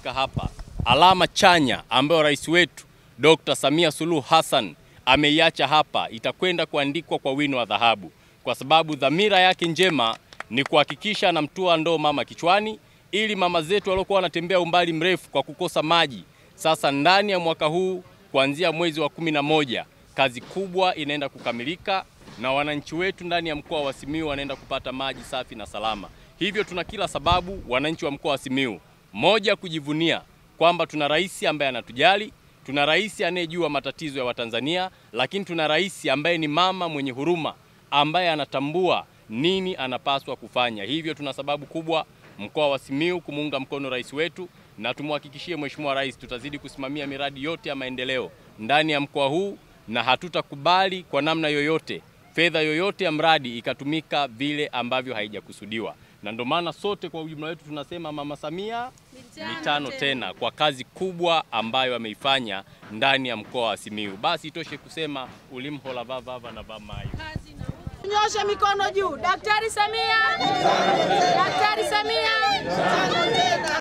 Hapa alama chanya ambayo rais wetu Dr. Samia Suluhu Hassan ameiacha hapa itakwenda kuandikwa kwa wino wa dhahabu, kwa sababu dhamira yake njema ni kuhakikisha anamtua ndoo mama kichwani, ili mama zetu waliokuwa wanatembea umbali mrefu kwa kukosa maji, sasa ndani ya mwaka huu kuanzia mwezi wa 11 kazi kubwa inaenda kukamilika na wananchi wetu ndani ya mkoa wa Simiyu wanaenda kupata maji safi na salama. Hivyo tuna kila sababu wananchi wa mkoa wa Simiyu moja kujivunia kwamba tuna rais ambaye anatujali, tuna rais anayejua matatizo ya Watanzania, lakini tuna rais ambaye ni mama mwenye huruma, ambaye anatambua nini anapaswa kufanya. Hivyo tuna sababu kubwa mkoa wa Simiyu kumuunga mkono rais wetu, na tumhakikishie Mheshimiwa Rais tutazidi kusimamia miradi yote ya maendeleo ndani ya mkoa huu, na hatutakubali kwa namna yoyote fedha yoyote ya mradi ikatumika vile ambavyo haijakusudiwa. Na ndio maana sote kwa ujumla wetu tunasema Mama Samia mitano tena kwa kazi kubwa ambayo ameifanya ndani ya mkoa wa Simiyu. Basi itoshe kusema ulimhola vava na vamayo. Nyosha mikono juu. Daktari Samia! Daktari Samia!